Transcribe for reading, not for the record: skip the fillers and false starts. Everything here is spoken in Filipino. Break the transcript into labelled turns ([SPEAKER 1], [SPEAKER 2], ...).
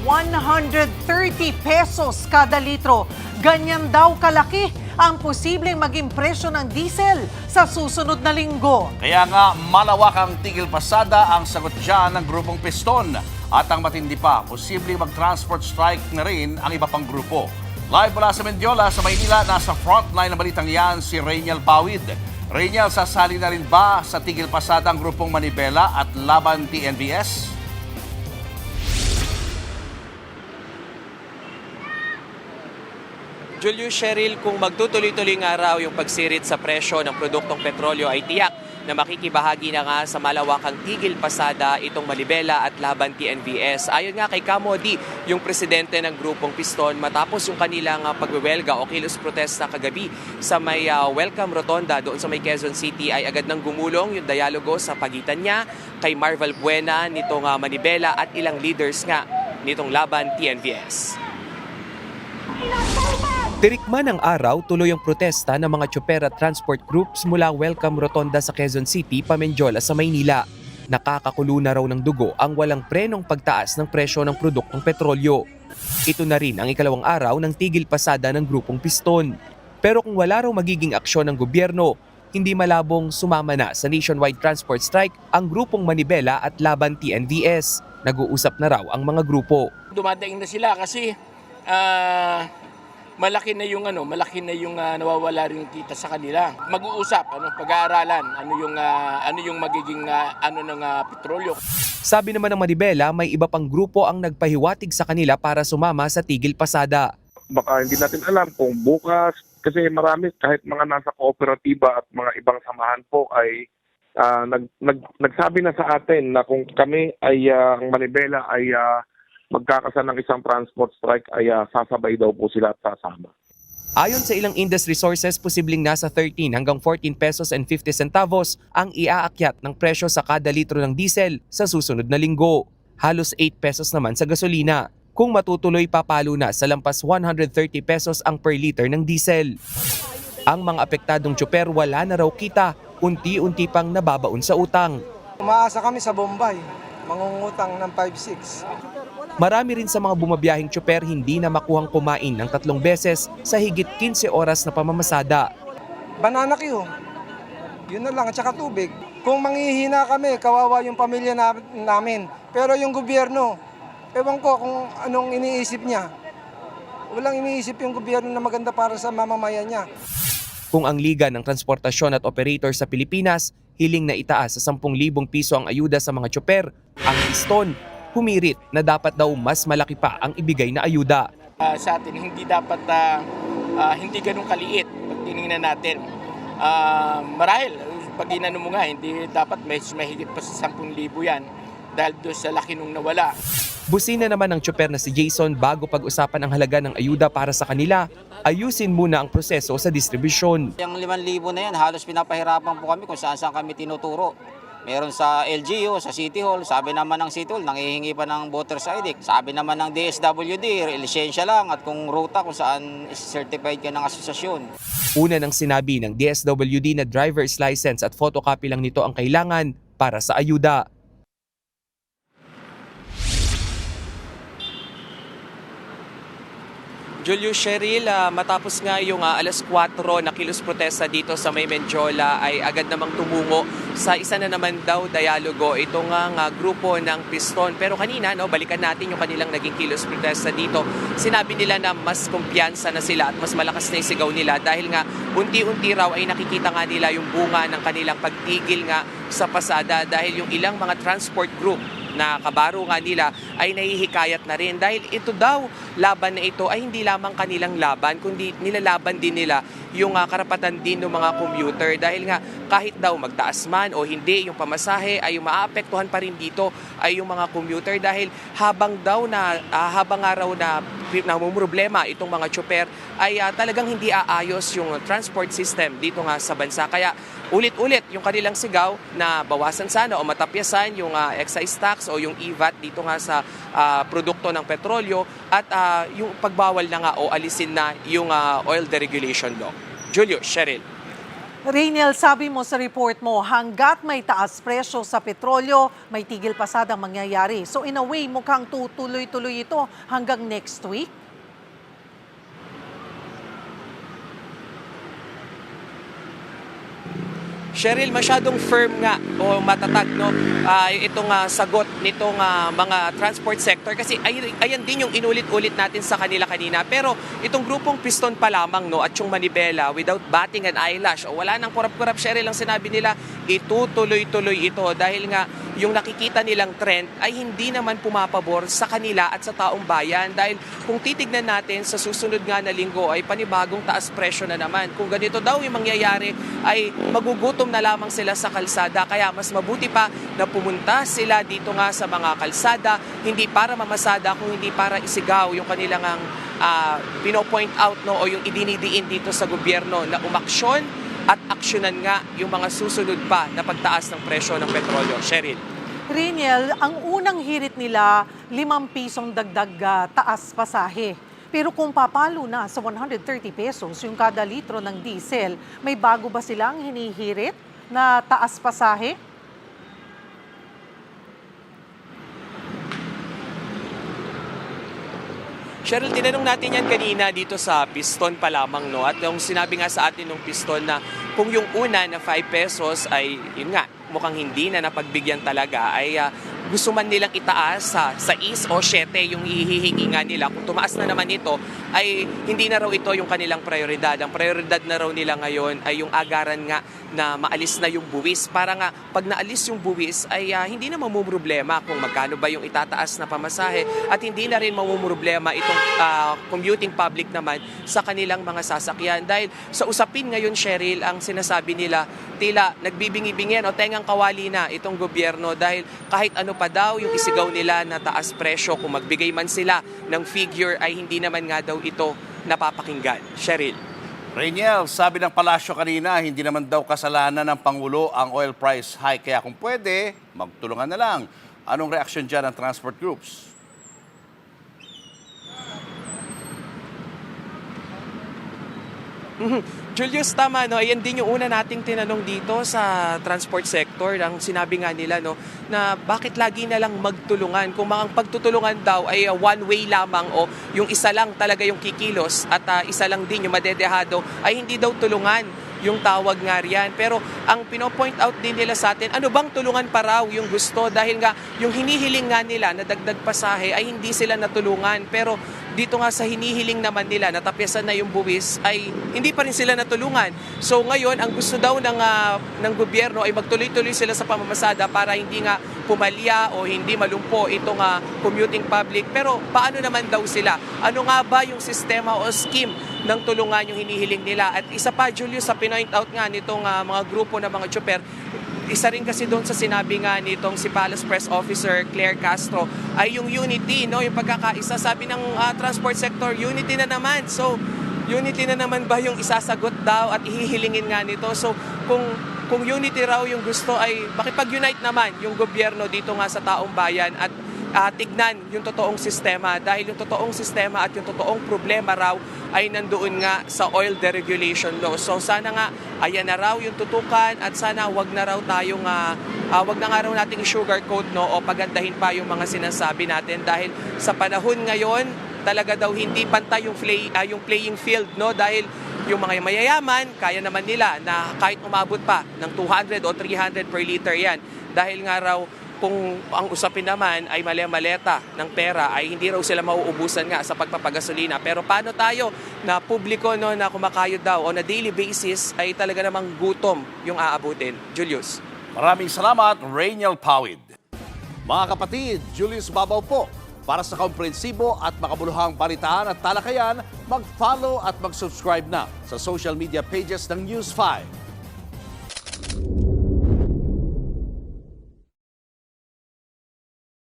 [SPEAKER 1] 130 pesos kada litro. Ganyan daw kalaki ang posibleng maging presyo ng diesel sa susunod na linggo.
[SPEAKER 2] Kaya nga malawakang tigil pasada ang sagot dyan ng grupong Piston. At ang matindi pa, posibleng mag-transport strike na rin ang iba pang grupo. Live mula sa Mendiola, sa Maynila, nasa frontline ng balitang yan si Rainiel Pawid. Rainiel, sasali na rin ba sa tigil pasada ang grupong Manibela at Laban TNVS?
[SPEAKER 3] Julius, Cheryl, kung magtutuloy-tuloy nga raw yung pagsirit sa presyo ng produktong petrolyo ay tiyak na makikibahagi na nga sa malawakang tigil pasada itong Manibela at Laban TNVS. Ayon nga kay Kamodi, yung presidente ng grupong Piston, matapos yung kanilang pagwewelga o kilos protesta kagabi sa may Welcome Rotonda doon sa may Quezon City, ay agad nang gumulong yung dialogo sa pagitan niya kay Marvel Buena nitong Manibela at ilang leaders nga nitong Laban TNVS.
[SPEAKER 4] Tirikman ng araw, tuloy ang protesta ng mga tsoper at transport groups mula Welcome Rotonda sa Quezon City, Pamenjola sa Maynila. Nakakakulo na raw ng dugo ang walang prenong pagtaas ng presyo ng produktong petrolyo. Ito na rin ang ikalawang araw ng tigil pasada ng grupong Piston. Pero kung wala raw magiging aksyon ng gobyerno, hindi malabong sumama na sa nationwide transport strike ang grupong Manibela at Laban TNVS. Nag-uusap na raw ang mga grupo.
[SPEAKER 5] Dumadaing na sila kasi malaki na yung nawawala rin yung kita sa kanila. Mag-uusap, pag-aaralan, ano yung magiging ng petrolyo.
[SPEAKER 4] Sabi naman ng Manibela, may iba pang grupo ang nagpahiwatig sa kanila para sumama sa tigil pasada.
[SPEAKER 6] Baka hindi natin alam kung bukas, kasi marami kahit mga nasa kooperatiba at mga ibang samahan po ay nagsabi na sa atin na kung kami ay ang Manibela ay magkakasan ng isang transport strike ay sasabay daw po sila at sasama.
[SPEAKER 4] Ayon sa ilang industry sources, posibleng nasa 13 hanggang 14 pesos and 50 centavos ang iaakyat ng presyo sa kada litro ng diesel sa susunod na linggo. Halos 8 pesos naman sa gasolina. Kung matutuloy, papalo na sa lampas 130 pesos ang per liter ng diesel. Ang mga apektadong tsoper wala na raw kita, unti-unti pang nababaon sa utang.
[SPEAKER 7] Umaasa kami sa Bombay, mangungutang ng 5-6.
[SPEAKER 4] Marami rin sa mga bumabiyaheng tsoper hindi na makuhang kumain ng 3 beses sa higit 15 oras na pamamasada.
[SPEAKER 7] Banana Q, yun na lang, at saka tubig. Kung manghihina kami, kawawa yung pamilya namin. Pero yung gobyerno, ewan ko kung anong iniisip niya. Walang iniisip yung gobyerno na maganda para sa mamamayan niya.
[SPEAKER 4] Kung ang Liga ng Transportasyon at Operator sa Pilipinas hiling na itaas sa 10,000 piso ang ayuda sa mga tsoper, ang Piston humirit na dapat daw mas malaki pa ang ibigay na ayuda.
[SPEAKER 5] Sa atin, hindi dapat, hindi ganun kaliit pag tinignan natin. Marahil, pag inano mo nga, hindi dapat may higit pa sa 10,000 yan dahil doon sa laki nung nawala.
[SPEAKER 4] Busina naman ng tsoper na si Jason bago pag-usapan ang halaga ng ayuda para sa kanila, ayusin muna ang proseso sa distribusyon.
[SPEAKER 8] Yung 5,000 na yan, halos pinapahirapan po kami kung saan kami tinuturo. Meron sa LGU, sa City Hall, sabi naman ng City Hall, nangihingi pa ng voter's ID. Sabi naman ng DSWD, lisensya lang at kung ruta kung saan certified ka ng asosasyon.
[SPEAKER 4] Una nang sinabi ng DSWD na driver's license at photocopy lang nito ang kailangan para sa ayuda.
[SPEAKER 3] Julius, Cheryl, matapos nga yung alas 4 na kilos protesta dito sa may Mendiola ay agad namang tumungo sa isa na naman daw dialogo itong grupo ng Piston. Pero kanina, balikan natin yung kanilang naging kilos protesta dito. Sinabi nila na mas kumpiyansa na sila at mas malakas na isigaw nila dahil nga unti-unti raw ay nakikita nga nila yung bunga ng kanilang pagtigil nga sa pasada dahil yung ilang mga transport group na kabaro nga nila ay nahihikayat na rin dahil ito daw, laban na ito ay hindi lamang kanilang laban kundi nilalaban din nila yung karapatan din ng mga commuter dahil nga kahit daw magtaas man o hindi yung pamasahe ay yung maapektuhan pa rin dito ay yung mga commuter dahil habang nga raw na problema itong mga tsoper ay talagang hindi aayos yung transport system dito nga sa bansa. Kaya ulit-ulit yung kanilang sigaw na bawasan sana o matapyasan yung excise tax o yung EVAT dito nga sa produkto ng petrolyo at yung pagbawal na nga o alisin na yung oil deregulation law. Julio, Cheryl.
[SPEAKER 1] Rainiel, sabi mo sa report mo, hanggat may taas presyo sa petrolyo, may tigil pasadang mangyayari. So in a way, mukhang tutuloy-tuloy ito hanggang next week?
[SPEAKER 3] Cheryl, masyadong firm nga o matatag no itong sagot nitong mga transport sector kasi ayan din yung inulit-ulit natin sa kanila kanina. Pero itong grupong Piston pa lamang no at yung Manibela, without batting an eyelash o wala nang kurap-kurap, Cheryl, ang sinabi nila, itutuloy-tuloy ito dahil nga yung nakikita nilang trend ay hindi naman pumapabor sa kanila at sa taong bayan. Dahil kung titignan natin sa susunod nga na linggo ay panibagong taas presyo na naman. Kung ganito daw yung mangyayari ay magugutom na lamang sila sa kalsada. Kaya mas mabuti pa na pumunta sila dito nga sa mga kalsada, hindi para mamasada kung hindi para isigaw yung kanilang pino-point out no, o yung idinidiin dito sa gobyerno na umaksyon at aksyonan nga yung mga susunod pa na pagtaas ng presyo ng petrolyo. Cheryl.
[SPEAKER 1] Rainiel, ang unang hirit nila, 5 pisong dagdag taas pasahe. Pero kung papalo na sa 130 pesos yung kada litro ng diesel, may bago ba silang hinihirit na taas pasahe?
[SPEAKER 3] Cheryl, tinanong natin yan kanina dito sa Piston pa lamang, no? At yung sinabi nga sa atin ng Piston na kung yung una na 5 pesos ay, yun nga, mukhang hindi na napagbigyan talaga, ay gusto man nilang itaas sa 6 o 7 yung ihihingi nga nila. Kung tumaas na naman ito, ay hindi na raw ito yung kanilang prioridad. Ang prioridad na raw nila ngayon ay yung agaran nga na maalis na yung buwis. Para nga pag naalis yung buwis ay hindi na mamumroblema kung magkano ba yung itataas na pamasahe at hindi na rin mamumroblema itong commuting public naman sa kanilang mga sasakyan. Dahil sa usapin ngayon, Cheryl, ang sinasabi nila, tila nagbibingi-bingin o tengang kawali na itong gobyerno dahil kahit ano pa daw yung isigaw nila na taas presyo, kung magbigay man sila ng figure ay hindi naman nga daw ito napapakinggan. Cheryl.
[SPEAKER 2] Rainiel, sabi ng palasyo kanina, hindi naman daw kasalanan ng Pangulo ang oil price hike. Kaya kung pwede, magtulungan na lang. Anong reaksyon dyan ng transport groups?
[SPEAKER 3] Julius, tama, no? Ayan din yung una nating tinanong dito sa transport sector. Ang sinabi nga nila, no, na bakit lagi na lang magtulungan? Kung ang pagtutulungan daw ay one way lamang o yung isa lang talaga yung kikilos at isa lang din yung madedehado, ay hindi daw tulungan yung tawag nga riyan. Pero ang pinopoint out din nila sa atin, ano bang tulungan pa raw yung gusto? Dahil nga yung hinihiling nga nila na dagdag pasahe ay hindi sila natulungan. Pero dito nga sa hinihiling naman nila, natapyasan na yung buwis, ay hindi pa rin sila natulungan. So ngayon, ang gusto daw ng gobyerno ay magtuloy-tuloy sila sa pamamasada para hindi nga pumalya o hindi malumpo itong commuting public. Pero paano naman daw sila? Ano nga ba yung sistema o scheme ng tulungan yung hinihiling nila? At isa pa, Julius, sa pinoint out nga nitong mga grupo ng mga tsuper, isa rin kasi doon sa sinabi nga nitong si Palace Press Officer Claire Castro ay yung unity, no, yung pagkakaisa. Sabi ng transport sector, unity na naman. So, unity na naman ba yung isasagot daw at ihihilingin nga nito? So, kung unity raw yung gusto ay makipag-unite naman yung gobyerno dito nga sa taong bayan at tignan yung totoong sistema, dahil yung totoong sistema at yung totoong problema raw ay nandoon nga sa oil deregulation law. So sana nga ayan na raw yung tutukan at sana wag na raw tayong wag na nga raw nating sugarcoat, no, o pagandahin pa yung mga sinasabi natin dahil sa panahon ngayon talaga daw hindi pantay yung playing field, no, dahil yung mga mayayaman kaya naman nila na kahit umabot pa ng 200 o 300 per liter yan, dahil nga raw kung ang usapin naman ay maleta ng pera ay hindi raw sila mauubusan nga sa pagpapagasolina. Pero paano tayo na publiko, no, na kumakayod daw o na daily basis ay talaga namang gutom yung aabutin? Julius.
[SPEAKER 2] Maraming salamat, Rainiel Pawid. Mga kapatid, Julius Babaw po. Para sa komprehensibo at makabuluhang balitaan at talakayan, mag-follow at mag-subscribe na sa social media pages ng News 5.